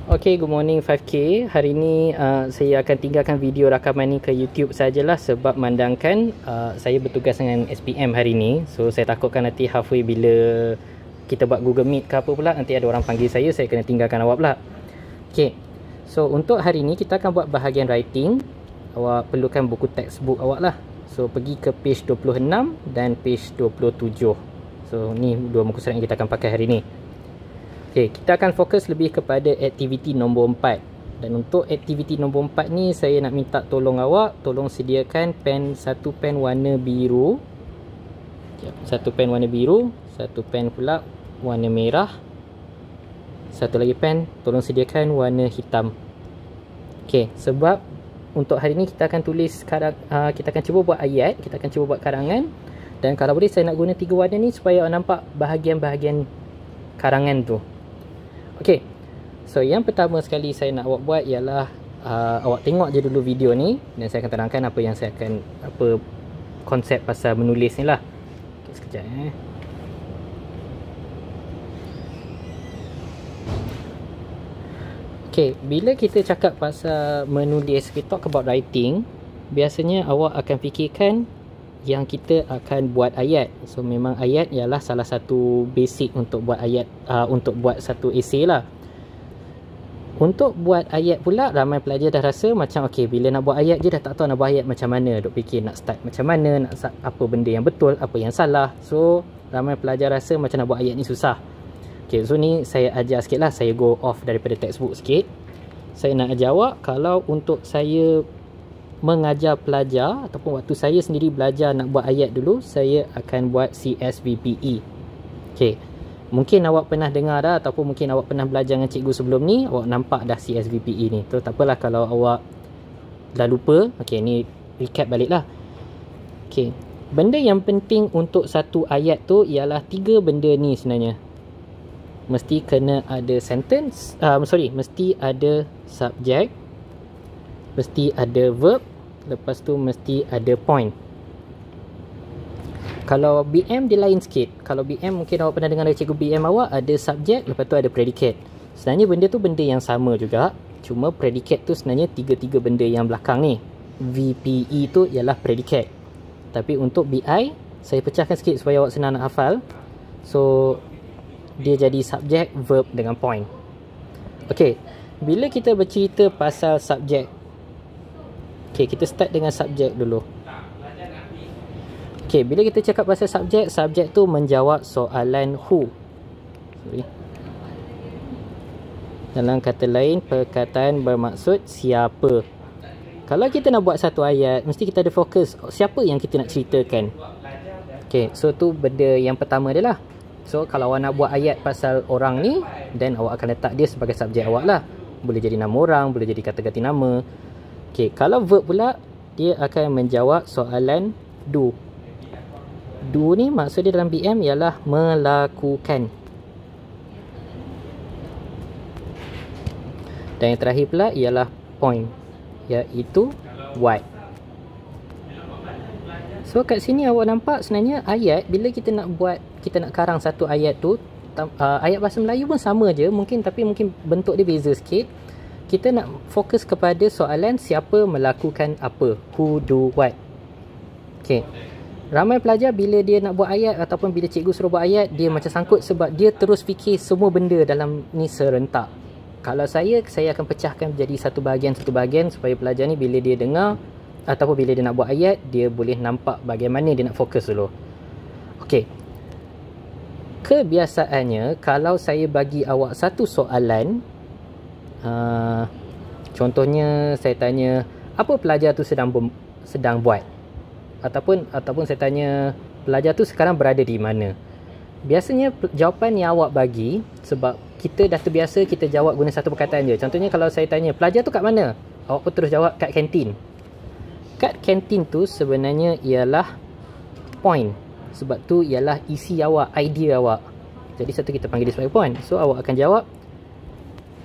Okay, good morning 5K. Hari ni saya akan tinggalkan video rakaman ni ke YouTube sajalah sebab mandangkan saya bertugas dengan SPM hari ni. So saya takutkan nanti halfway bila kita buat Google Meet ke apa pula, nanti ada orang panggil saya kena tinggalkan awak pula. Okay, so untuk hari ni kita akan buat bahagian writing. Awak perlukan buku textbook awak lah. So pergi ke page 26 dan page 27. So ni dua muka surat yang kita akan pakai hari ni. Okay, kita akan fokus lebih kepada aktiviti nombor 4. Dan untuk aktiviti nombor 4 ni saya nak minta tolong awak, tolong sediakan satu pen warna biru. Satu pen warna biru, satu pen pula warna merah. Satu lagi pen, tolong sediakan warna hitam. Okay, sebab untuk hari ni kita akan tulis kita akan cuba buat ayat, kita akan cuba buat karangan. Dan kalau boleh saya nak guna 3 warna ni supaya awak nampak bahagian-bahagian karangan tu. Okay, so yang pertama sekali saya nak awak buat ialah awak tengok je dulu video ni dan saya akan terangkan apa yang saya akan, apa konsep pasal menulis ni lah. Okay, sekejap Okay, bila kita cakap pasal menulis, we talk about writing, biasanya awak akan fikirkan yang kita akan buat ayat. So memang ayat ialah salah satu basic untuk buat ayat, untuk buat satu esay lah. Untuk buat ayat pula, ramai pelajar dah rasa macam okay, bila nak buat ayat je dah tak tahu nak buat ayat macam mana. Duk fikir nak start macam mana, nak apa benda yang betul, apa yang salah. So ramai pelajar rasa macam nak buat ayat ni susah. Okay, so ni saya ajar sikit lah, saya go off daripada textbook sikit. Saya nak ajar awak, kalau untuk saya mengajar pelajar ataupun waktu saya sendiri belajar nak buat ayat dulu, saya akan buat CSVPE. Okay, mungkin awak pernah dengar dah ataupun mungkin awak pernah belajar dengan cikgu sebelum ni, awak nampak dah CSVPE ni. So tak apalah kalau awak dah lupa. Okay, ni recap balik lah. Okay, benda yang penting untuk satu ayat tu ialah 3 benda ni sebenarnya. Mesti kena ada sentence, mesti ada subject, mesti ada verb, lepas tu mesti ada point. Kalau BM dia lain sikit. Kalau BM mungkin awak pernah dengar dari cikgu BM awak, ada subjek, lepas tu ada predicate. Sebenarnya benda tu benda yang sama juga, cuma predicate tu sebenarnya 3 benda yang belakang ni. VPE tu ialah predicate. Tapi untuk BI saya pecahkan sikit supaya awak senang nak hafal. So dia jadi subjek, verb dengan point. Okay, bila kita bercerita pasal subjek, okay, kita start dengan subjek dulu. Okay, bila kita cakap pasal subjek, subjek tu menjawab soalan who. Dalam kata lain, perkataan bermaksud siapa. Kalau kita nak buat satu ayat, mesti kita ada fokus siapa yang kita nak ceritakan. Okay, so tu benda yang pertama dia lah. So kalau awak nak buat ayat pasal orang ni, then awak akan letak dia sebagai subjek awak lah. Boleh jadi nama orang, boleh jadi kata ganti nama. Okay, kalau verb pula, dia akan menjawab soalan do. Do ni maksud dia dalam BM ialah melakukan. Dan yang terakhir pula ialah point, iaitu what. So kat sini awak nampak sebenarnya ayat, bila kita nak buat, kita nak karang satu ayat tu, ayat bahasa Melayu pun sama je mungkin, tapi mungkin bentuk dia beza sikit. Kita nak fokus kepada soalan siapa melakukan apa, who do what. Okay, ramai pelajar bila dia nak buat ayat ataupun bila cikgu suruh buat ayat, dia macam sangkut sebab dia terus fikir semua benda dalam ni serentak. Kalau saya akan pecahkan jadi satu bahagian supaya pelajar ni bila dia dengar ataupun bila dia nak buat ayat, dia boleh nampak bagaimana dia nak fokus dulu. Okay, kebiasaannya kalau saya bagi awak satu soalan, contohnya saya tanya apa pelajar tu sedang buat, ataupun saya tanya pelajar tu sekarang berada di mana. Biasanya jawapan yang awak bagi, sebab kita dah terbiasa kita jawab guna satu perkataan je. Contohnya kalau saya tanya pelajar tu kat mana, awak pun terus jawab kat kantin. Kat kantin tu sebenarnya ialah point, sebab tu ialah isi awak, idea awak. Jadi satu kita panggil dia sebagai point. So awak akan jawab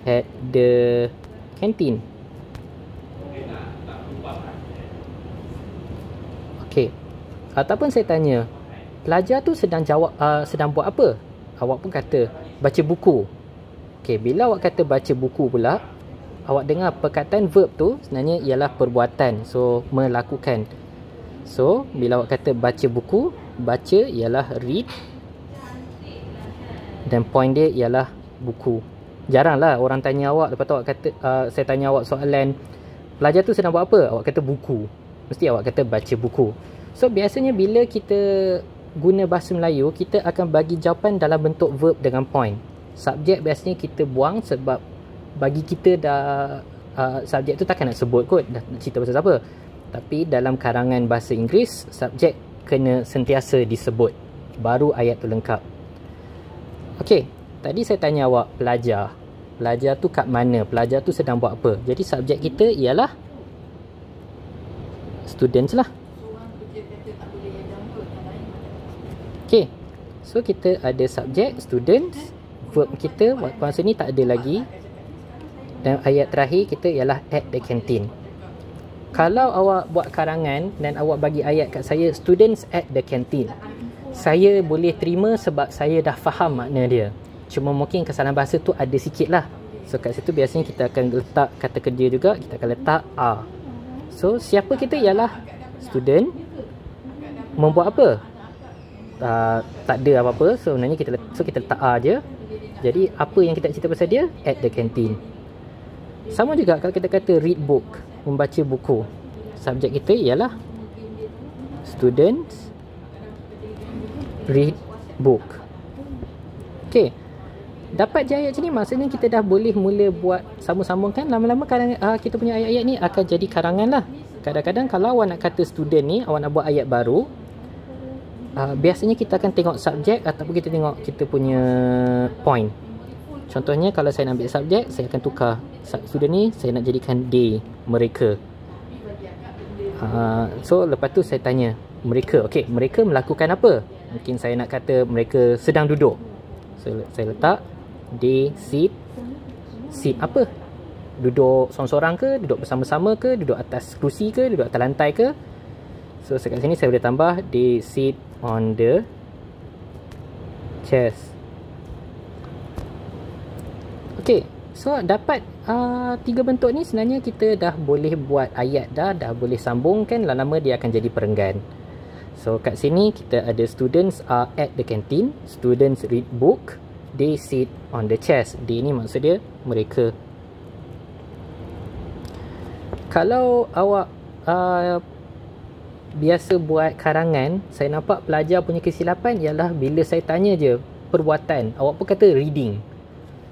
at the canteen. Okay, ataupun saya tanya pelajar tu sedang buat apa, awak pun kata baca buku. Okey, bila awak kata baca buku pula, awak dengar perkataan verb tu sebenarnya ialah perbuatan. So, melakukan. So, bila awak kata baca buku, baca ialah read. Dan point dia ialah buku. Jaranglah orang tanya awak, lepas tu awak kata, saya tanya awak soalan, pelajar tu sedang buat apa? Awak kata buku. Mesti awak kata baca buku. So, biasanya bila kita guna bahasa Melayu, kita akan bagi jawapan dalam bentuk verb dengan point. Subjek biasanya kita buang sebab bagi kita dah subjek tu takkan nak sebut kot, dah cerita pasal siapa. Tapi dalam karangan bahasa Inggeris, subjek kena sentiasa disebut, baru ayat tu lengkap. Okey, tadi saya tanya awak pelajar. Pelajar tu kat mana? Pelajar tu sedang buat apa? Jadi subjek kita ialah students lah. Okey, so kita ada subjek students. Verb kita masa ni tak ada lagi. Dan ayat terakhir kita ialah at the canteen. Kalau awak buat karangan dan awak bagi ayat kat saya, students at the canteen, saya boleh terima sebab saya dah faham makna dia. Cuma mungkin kesalahan bahasa tu ada sikit lah. So kat situ biasanya kita akan letak kata kerja juga, kita akan letak are. So siapa kita ialah student. Membuat apa? Tak ada apa-apa. So sebenarnya kita letak are je. Jadi apa yang kita cerita pasal dia? At the canteen. Sama juga kalau kita kata read book, membaca buku. Subjek kita ialah students read book. Okey. Dapat je ayat macam ni, maksudnya kita dah boleh mula buat sambung-sambungkan. Lama-lama kita punya ayat-ayat ni akan jadi karangan lah. Kadang-kadang kalau awak nak kata student ni, awak nak buat ayat baru, biasanya kita akan tengok subjek ataupun kita tengok kita punya point. Contohnya kalau saya nak ambil subjek, saya akan tukar student ni, saya nak jadikan they, mereka. So lepas tu saya tanya mereka, okey, mereka melakukan apa? Mungkin saya nak kata mereka sedang duduk. So saya letak they sit apa? Duduk sorang-sorang ke, duduk bersama-sama ke, duduk atas kerusi ke, duduk atas lantai ke? So dekat sini saya boleh tambah they sit on the chairs. Okey, so dapat 3 bentuk ni sebenarnya kita dah boleh buat ayat dah boleh sambungkan, lama-lama dia akan jadi perenggan. So kat sini kita ada students are at the canteen, students read book, they sit on the chairs. They ni maksud dia mereka. Kalau awak biasa buat karangan, saya nampak pelajar punya kesilapan ialah bila saya tanya je perbuatan, awak pun kata reading.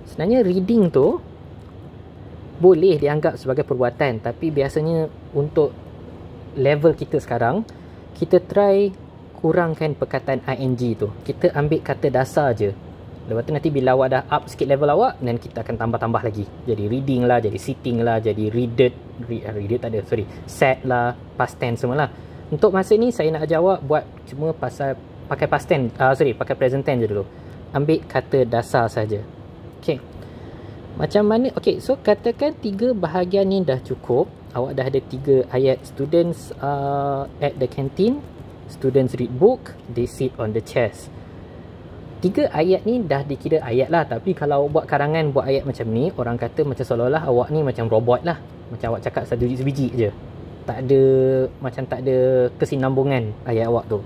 Sebenarnya reading tu boleh dianggap sebagai perbuatan, tapi biasanya untuk level kita sekarang, kita try kurangkan perkataan ing tu. Kita ambil kata dasar je. Lepas tu nanti bila awak dah up sikit level awak, dan kita akan tambah-tambah lagi. Jadi reading lah, jadi sitting lah, jadi readed tak ada, sat lah, past tense semua lah. Untuk masa ni saya nak ajar awak buat cuma pakai past tense, pakai present tense je dulu. Ambil kata dasar saja. Okey. Macam mana? Okey, so katakan 3 bahagian ni dah cukup. Awak dah ada 3 ayat. Students at the canteen, students read book, they sit on the chairs. 3 ayat ni dah dikira ayat lah. Tapi kalau awak buat karangan, buat ayat macam ni, orang kata macam seolah-olah awak ni macam robot lah. Macam awak cakap satu sebiji je. Tak ada kesinambungan ayat awak tu.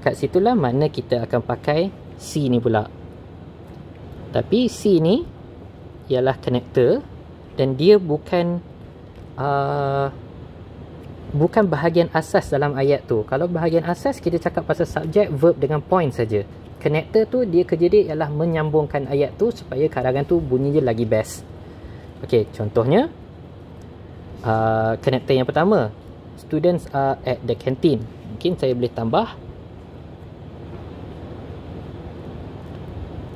Kat situlah mana kita akan pakai C ni pula. Tapi C ni ialah connector dan dia bukan bahagian asas dalam ayat tu. Kalau bahagian asas kita cakap pasal subjek, verb dengan point saja. Connector tu dia kerja dia ialah menyambungkan ayat tu supaya karangan tu bunyi je lagi best. Okey, contohnya connector yang pertama, students are at the canteen. Mungkin saya boleh tambah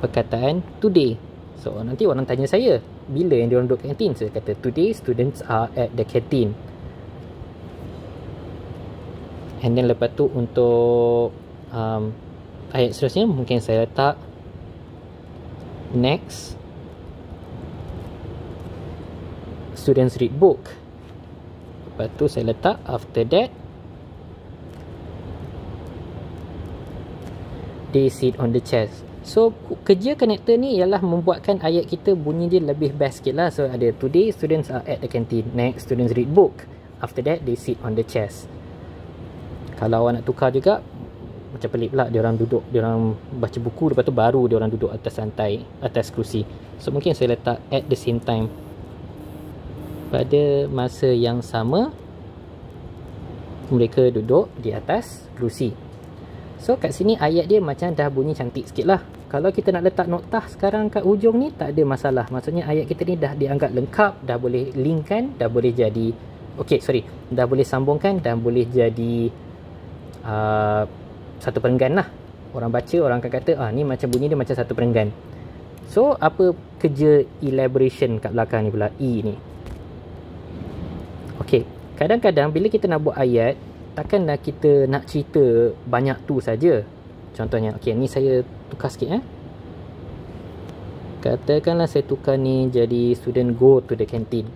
perkataan today. So nanti orang tanya saya, bila yang diorang duduk kantin? Saya kata today students are at the canteen. And then lepas tu untuk ayat seterusnya mungkin saya letak next students read book. Lepas tu saya letak after that they sit on the chairs. So kerja connector ni ialah membuatkan ayat kita bunyi dia lebih best sikit lah. So ada today students are at the canteen, next students read book, after that they sit on the chairs. Kalau awak nak tukar juga macam pelik pula, dia orang duduk, dia orang baca buku, lepas tu baru dia orang duduk atas santai, atas kerusi. So mungkin saya letak at the same time, pada masa yang sama mereka duduk di atas kerusi. So kat sini ayat dia macam dah bunyi cantik sikit lah. Kalau kita nak letak noktah sekarang kat hujung ni tak ada masalah. Maksudnya ayat kita ni dah dianggap lengkap, dah boleh linkkan, dah boleh jadi dah boleh sambungkan dan boleh jadi satu perenggan lah. Orang baca, orang akan kata ni macam bunyi dia macam satu perenggan. So apa kerja elaboration kat belakang ni pula, E ni. Okey, kadang-kadang bila kita nak buat ayat, takkanlah kita nak cerita banyak tu saja. Contohnya, okey, ni saya tukar sikit Katakanlah saya tukar ni jadi student go to the canteen.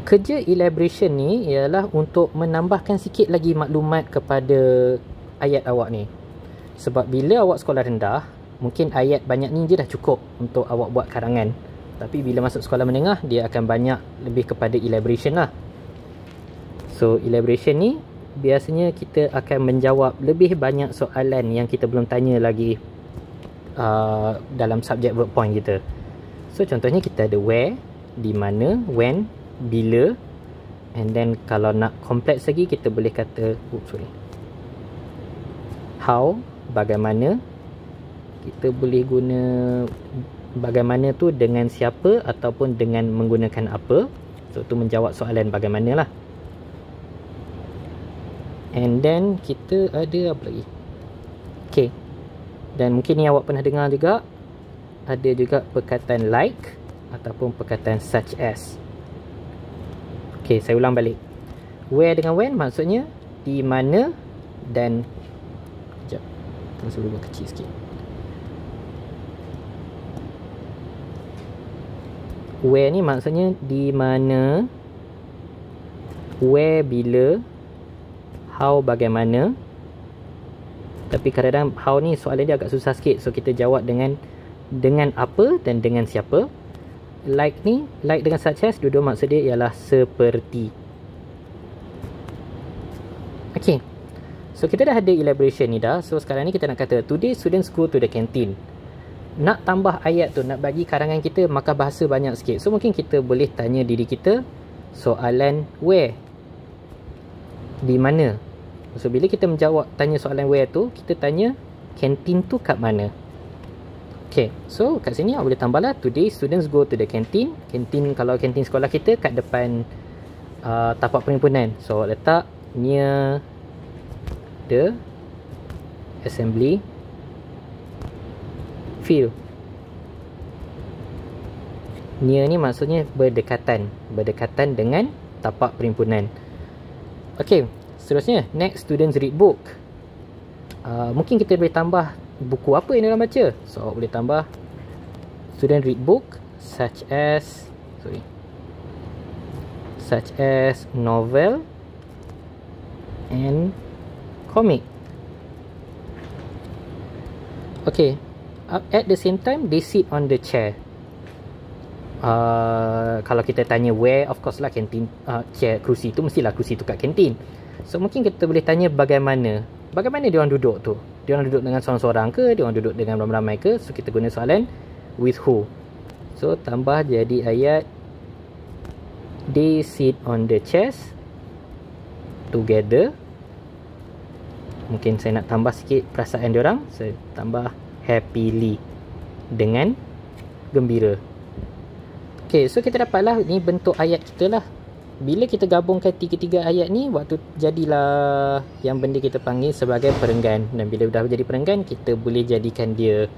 Kerja elaboration ni ialah untuk menambahkan sikit lagi maklumat kepada ayat awak ni. Sebab bila awak sekolah rendah, mungkin ayat banyak ni je dah cukup untuk awak buat karangan. Tapi bila masuk sekolah menengah, dia akan banyak lebih kepada elaboration lah. So elaboration ni biasanya kita akan menjawab lebih banyak soalan yang kita belum tanya lagi dalam subjek verb point kita. So contohnya kita ada where, di mana, when, bila, and then kalau nak kompleks lagi kita boleh kata how, bagaimana. Kita boleh guna bagaimana tu dengan siapa ataupun dengan menggunakan apa. So tu menjawab soalan bagaimana lah. And then kita ada apa lagi? Okay, dan mungkin ni awak pernah dengar juga, ada juga perkataan like ataupun perkataan such as. Okay, saya ulang balik. Where dengan when maksudnya di mana dan sekejap, kita suruh buat kecil sikit. Where ni maksudnya di mana, where bila, how bagaimana. Tapi kadang-kadang how ni soalan dia agak susah sikit, so kita jawab dengan apa dan dengan siapa. Like ni, like dengan such as, dua-dua maksud dia ialah seperti. Okay, so kita dah ada elaboration ni dah. So sekarang ni kita nak kata today students go to the canteen. Nak tambah ayat tu, nak bagi karangan kita maka bahasa banyak sikit. So mungkin kita boleh tanya diri kita soalan where, di mana. So bila kita tanya soalan where tu, kita tanya kantin tu kat mana. Okay, so kat sini awak boleh tambah lah today students go to the canteen. Kantin, kalau kantin sekolah kita kat depan tapak perhimpunan. So awak letak near the assembly field. Near ni maksudnya berdekatan dengan tapak perhimpunan. Okay, seterusnya next students read book. Mungkin kita boleh tambah buku apa yang diorang baca. So awak boleh tambah student read book such as novel and comic. Okay, at the same time they sit on the chair. Kalau kita tanya where, of course lah kantin, chair, kerusi tu mestilah kerusi tu kat kantin. So mungkin kita boleh tanya bagaimana dia orang duduk tu. Dia orang duduk dengan seorang-seorang ke, dia orang duduk dengan ramai-ramai ke. So kita guna soalan with who. So tambah jadi ayat they sit on the chairs together. Mungkin saya nak tambah sikit perasaan dia orang. Saya tambah happily, dengan gembira. Okay, so kita dapatlah ni bentuk ayat kita lah. Bila kita gabungkan tiga-tiga ayat ni, waktu jadilah yang benda kita panggil sebagai perenggan. Dan bila dah jadi perenggan, kita boleh jadikan dia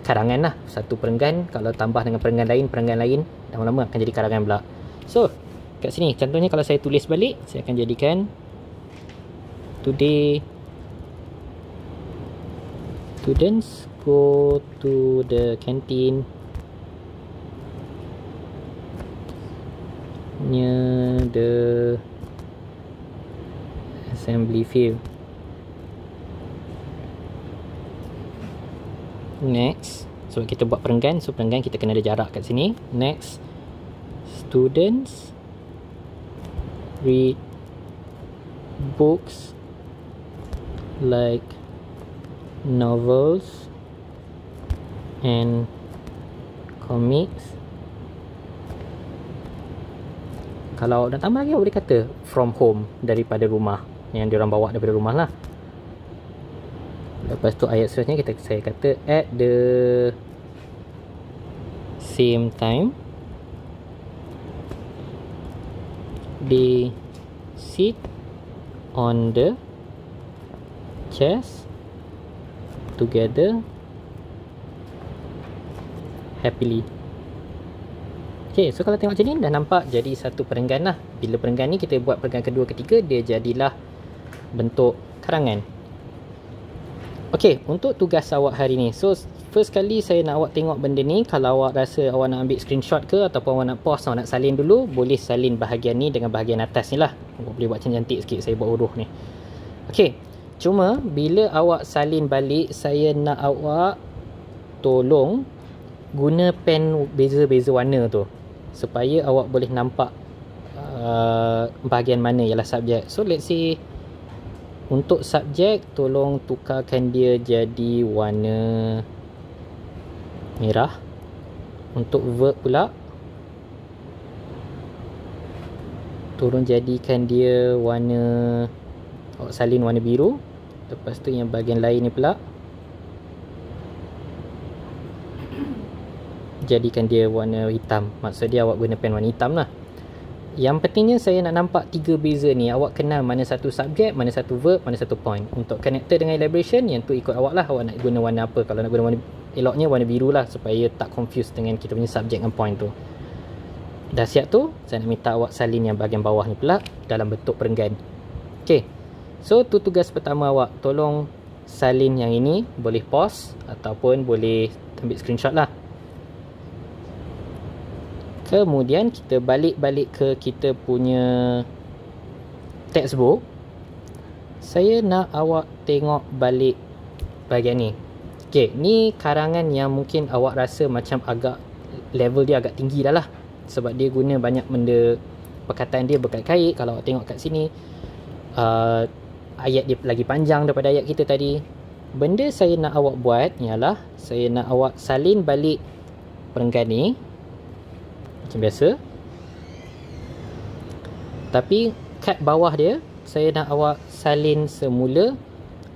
karangan lah. Satu perenggan, kalau tambah dengan perenggan lain, lama-lama akan jadi karangan pula. So kat sini contohnya kalau saya tulis balik, saya akan jadikan today students go to the canteen near the assembly field. Next. So kita buat perenggan. So perenggan kita kena ada jarak kat sini. Next. Students read books like novels and comics. Kalau nak tambah lagi, boleh kata from home, daripada rumah, yang diorang bawa daripada rumah lah. Lepas tu ayat seterusnya saya kata at the same time they sit on the chairs together happily. Okay, so kalau tengok macam ni dah nampak jadi satu perenggan lah. Bila perenggan ni kita buat perenggan kedua, ketiga, dia jadilah bentuk karangan. Okay, untuk tugas awak hari ni. So first kali saya nak awak tengok benda ni. Kalau awak rasa awak nak ambil screenshot ke, ataupun awak nak pause, awak nak salin dulu, boleh salin bahagian ni dengan bahagian atas ni lah. Awak boleh buat cantik sikit, saya buat huruf ni. Okay, cuma bila awak salin balik, saya nak awak tolong guna pen beza-beza warna tu, supaya awak boleh nampak bahagian mana ialah subjek. So let's say untuk subjek, tolong tukarkan dia jadi warna merah. Untuk verb pula, tolong jadikan dia warna, awak salin warna biru. Lepas tu yang bahagian lain ni pula jadikan dia warna hitam. Maksud dia awak guna pen warna hitam lah. Yang pentingnya saya nak nampak tiga beza ni. Awak kenal mana satu subjek, mana satu verb, mana satu point. Untuk connector dengan elaboration, yang tu ikut awak lah. Awak nak guna warna apa. Kalau nak guna warna, eloknya warna biru lah, supaya tak confuse dengan kita punya subjek dan point tu. Dah siap tu, saya nak minta awak salin yang bahagian bawah ni pula dalam bentuk perenggan. Okay, so tu tugas pertama awak. Tolong salin yang ini. Boleh pause ataupun boleh ambil screenshot lah. Kemudian kita balik ke kita punya textbook. Saya nak awak tengok balik bahagian ni. Okay, ni karangan yang mungkin awak rasa macam agak level dia agak tinggi dah lah, sebab dia guna banyak benda, perkataan dia berkait-kait. Kalau awak tengok kat sini, ayat dia lagi panjang daripada ayat kita tadi. Benda saya nak awak buat ialah saya nak awak salin balik perenggan ni macam biasa, tapi kat bawah dia saya nak awak salin semula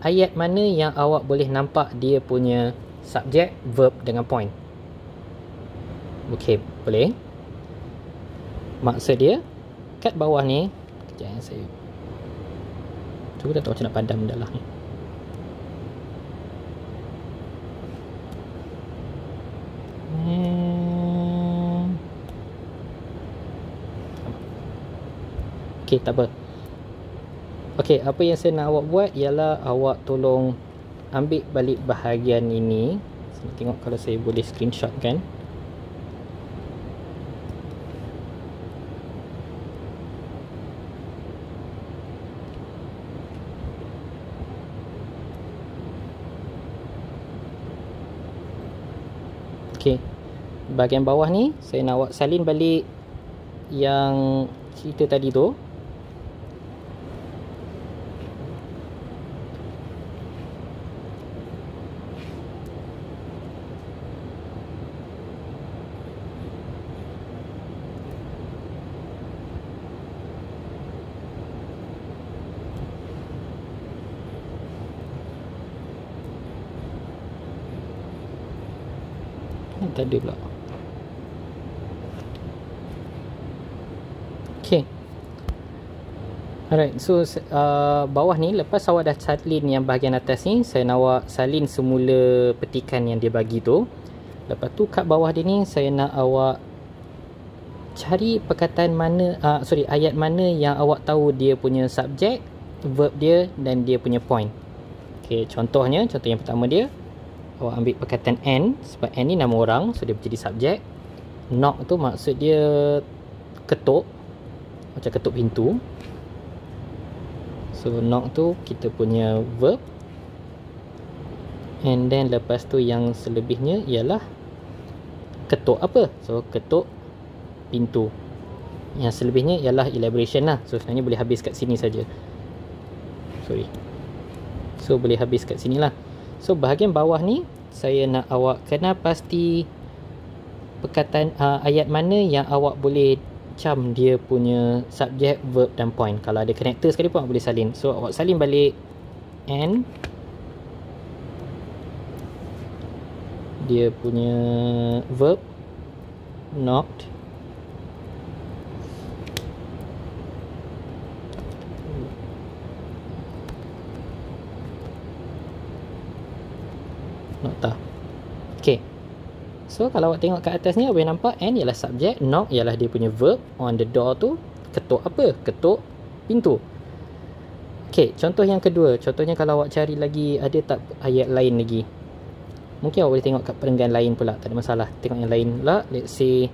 ayat mana yang awak boleh nampak dia punya subjek, verb dengan point. Okey, boleh. Maksud dia kat bawah ni, kejap saya cuba tak tahu macam nak padam dah lah ni. Okey, tak apa. Okey, apa yang saya nak awak buat ialah awak tolong ambil balik bahagian ini. Saya tengok kalau saya boleh screenshot kan. Okey, bahagian bawah ni saya nak awak salin balik yang cerita tadi tu. Tak ada pula. Okay, alright, so bawah ni lepas awak dah salin yang bahagian atas ni, saya nak awak salin semula petikan yang dia bagi tu. Lepas tu kat bawah dia ni saya nak awak cari perkataan mana, ayat mana yang awak tahu dia punya subjek, verb dia dan dia punya point. Okay, contoh yang pertama dia, awak ambil perkataan and, sebab and ni nama orang, so dia jadi subjek. Knock tu maksud dia ketuk, macam ketuk pintu. So knock tu kita punya verb. And then lepas tu yang selebihnya ialah ketuk apa? So ketuk pintu. Yang selebihnya ialah elaboration lah. So sebenarnya boleh habis kat sini saja. Sorry. So boleh habis kat sini lah. So bahagian bawah ni saya nak awak kena pasti perkataan ayat mana yang awak boleh cam dia punya subjek, verb dan point. Kalau ada connector sekali pun awak boleh salin. So awak salin balik and dia punya verb knocked, nokta. Okay, so kalau awak tengok kat atas ni, awak boleh nampak and ialah subjek, knock ialah dia punya verb, on the door tu ketuk apa? Ketuk pintu. Okay, contoh yang kedua. Contohnya kalau awak cari lagi, ada tak ayat lain lagi? Mungkin awak boleh tengok kat perenggan lain pula, tak ada masalah. Tengok yang lain pula. Let's say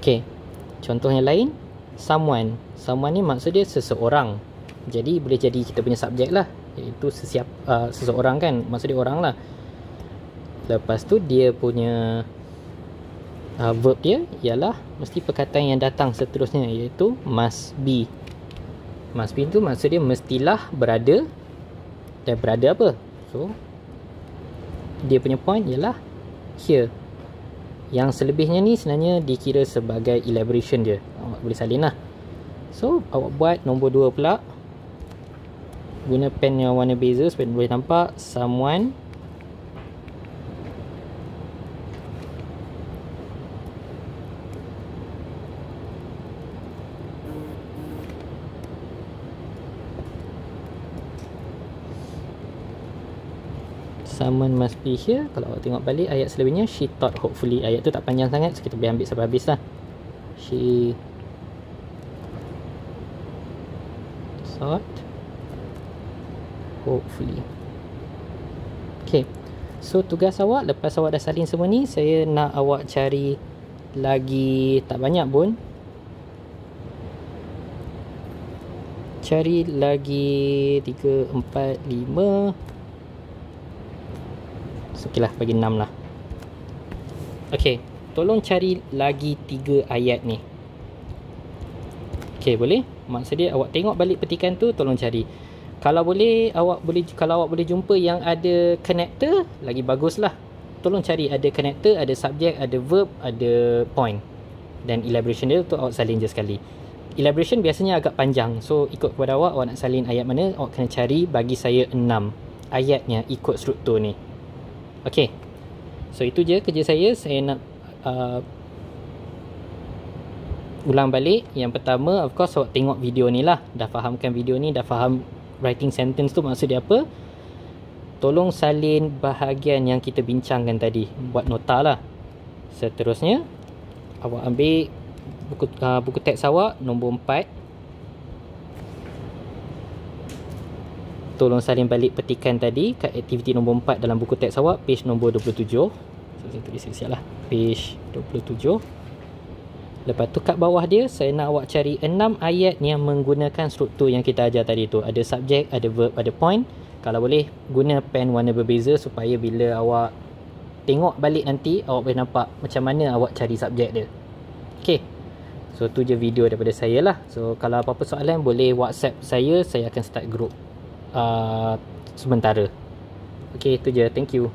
okay, contoh yang lain, someone. Someone ni maksud dia seseorang. Jadi boleh jadi kita punya subjek lah, iaitu seseorang kan, maksud dia orang lah. Lepas tu dia punya verb dia ialah mesti perkataan yang datang seterusnya, iaitu must be. Must be tu maksud dia mestilah berada. Dan berada apa? So dia punya point ialah here. Yang selebihnya ni sebenarnya dikira sebagai elaboration dia. Awak boleh salin lah. So awak buat nombor 2 pula. Guna pen yang warna beza supaya boleh nampak. Someone must be here. Kalau awak tengok balik ayat selebihnya, she thought hopefully. Ayat tu tak panjang sangat, so kita boleh ambil sampai habis lah. She thought hopefully. Okay, so tugas awak lepas awak dah salin semua ni, saya nak awak cari lagi, tak banyak pun, cari lagi 3, 4, 5. Okay lah, bagi 6 lah. Okay, tolong cari lagi 3 ayat ni. Okay, boleh? Maksud dia awak tengok balik petikan tu, tolong cari. Kalau boleh, kalau awak boleh jumpa yang ada connector, lagi bagus lah. Tolong cari ada connector, ada subjek, ada verb, ada point. Dan elaboration dia tu awak salin je sekali. Elaboration biasanya agak panjang, so ikut kepada awak nak salin ayat mana, awak kena cari. Bagi saya 6 ayatnya ikut struktur ni. Okay, so itu je kerja saya. Saya nak ulang balik. Yang pertama, of course awak tengok video ni lah. Dah fahamkan video ni, dah faham writing sentence tu maksud dia apa. Tolong salin bahagian yang kita bincangkan tadi, buat nota lah. Seterusnya awak ambil buku teks awak nombor 4. Tolong salin balik petikan tadi kat aktiviti nombor 4 dalam buku teks awak, page nombor 27. So saya tulis siap lah, page 27. Lepas tu kat bawah dia, saya nak awak cari 6 ayat yang menggunakan struktur yang kita ajar tadi tu. Ada subjek, ada verb, ada point. Kalau boleh, guna pen warna berbeza supaya bila awak tengok balik nanti, awak boleh nampak macam mana awak cari subjek dia. Okay, so tu je video daripada saya lah. So kalau apa-apa soalan, boleh WhatsApp saya akan start group sementara. Okay, itu je. Thank you.